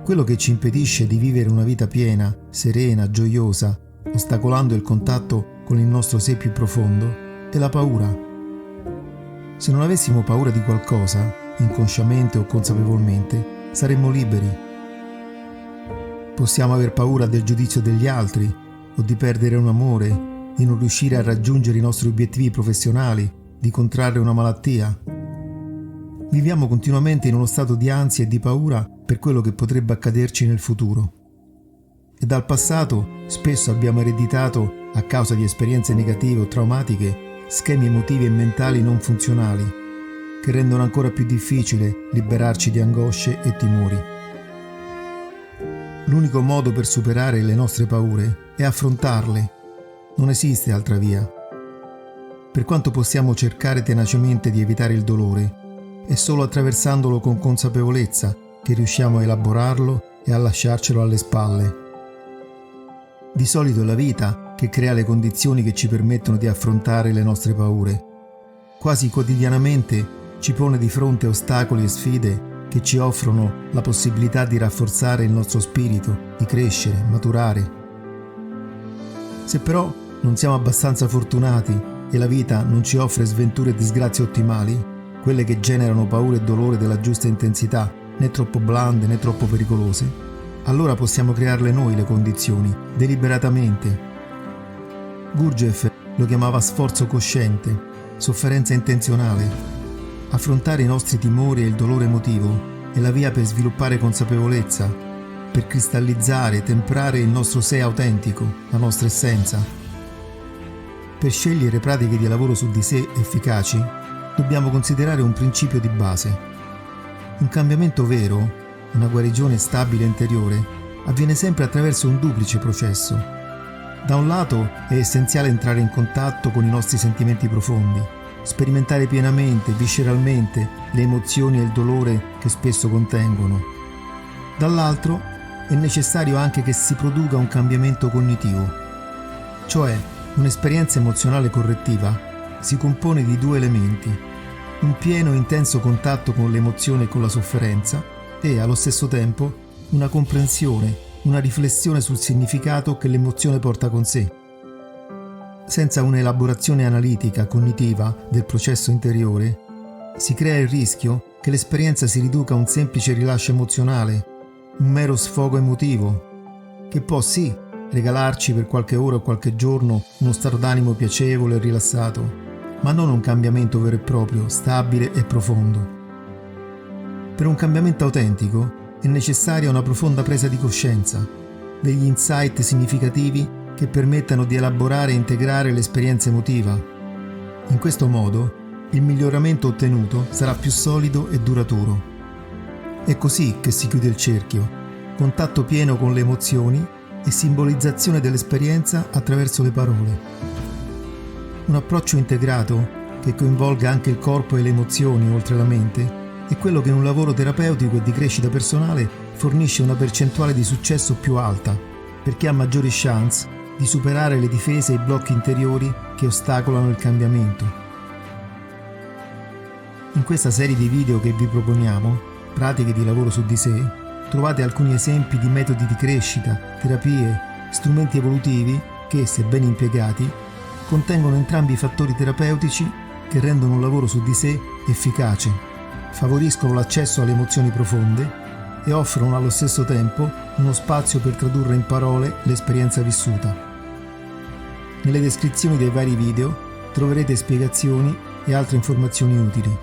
Quello che ci impedisce di vivere una vita piena, serena, gioiosa, ostacolando il contatto con il nostro sé più profondo, è la paura. Se non avessimo paura di qualcosa, inconsciamente o consapevolmente, saremmo liberi. Possiamo aver paura del giudizio degli altri, o di perdere un amore, di non riuscire a raggiungere i nostri obiettivi professionali, di contrarre una malattia. Viviamo continuamente in uno stato di ansia e di paura per quello che potrebbe accaderci nel futuro. E dal passato spesso abbiamo ereditato, a causa di esperienze negative o traumatiche, schemi emotivi e mentali non funzionali, che rendono ancora più difficile liberarci di angosce e timori. L'unico modo per superare le nostre paure è affrontarle. Non esiste altra via. Per quanto possiamo cercare tenacemente di evitare il dolore, è solo attraversandolo con consapevolezza che riusciamo a elaborarlo e a lasciarcelo alle spalle. Di solito è la vita che crea le condizioni che ci permettono di affrontare le nostre paure. Quasi quotidianamente ci pone di fronte ostacoli e sfide che ci offrono la possibilità di rafforzare il nostro spirito, di crescere, maturare. Se però non siamo abbastanza fortunati e la vita non ci offre sventure e disgrazie ottimali, quelle che generano paura e dolore della giusta intensità, né troppo blande né troppo pericolose, allora possiamo crearle noi le condizioni, deliberatamente. Gurdjieff lo chiamava sforzo cosciente, sofferenza intenzionale. Affrontare i nostri timori e il dolore emotivo è la via per sviluppare consapevolezza, per cristallizzare e temprare il nostro sé autentico, la nostra essenza. Per scegliere pratiche di lavoro su di sé efficaci, dobbiamo considerare un principio di base. Un cambiamento vero, una guarigione stabile interiore, avviene sempre attraverso un duplice processo. Da un lato è essenziale entrare in contatto con i nostri sentimenti profondi, sperimentare pienamente, visceralmente, le emozioni e il dolore che spesso contengono. Dall'altro è necessario anche che si produca un cambiamento cognitivo, cioè un'esperienza emozionale correttiva si compone di due elementi: un pieno e intenso contatto con l'emozione e con la sofferenza e, allo stesso tempo, una comprensione, una riflessione sul significato che l'emozione porta con sé. Senza un'elaborazione analitica, cognitiva del processo interiore, si crea il rischio che l'esperienza si riduca a un semplice rilascio emozionale, un mero sfogo emotivo, che può sì regalarci per qualche ora o qualche giorno uno stato d'animo piacevole e rilassato, ma non un cambiamento vero e proprio, stabile e profondo. Per un cambiamento autentico è necessaria una profonda presa di coscienza, degli insight significativi che permettano di elaborare e integrare l'esperienza emotiva. In questo modo, il miglioramento ottenuto sarà più solido e duraturo. È così che si chiude il cerchio: contatto pieno con le emozioni e simbolizzazione dell'esperienza attraverso le parole. Un approccio integrato che coinvolga anche il corpo e le emozioni oltre la mente è quello che in un lavoro terapeutico e di crescita personale fornisce una percentuale di successo più alta, perché ha maggiori chance di superare le difese e i blocchi interiori che ostacolano il cambiamento. In questa serie di video che vi proponiamo, pratiche di lavoro su di sé, trovate alcuni esempi di metodi di crescita, terapie, strumenti evolutivi che, se ben impiegati, contengono entrambi i fattori terapeutici che rendono un lavoro su di sé efficace, favoriscono l'accesso alle emozioni profonde e offrono allo stesso tempo uno spazio per tradurre in parole l'esperienza vissuta. Nelle descrizioni dei vari video troverete spiegazioni e altre informazioni utili.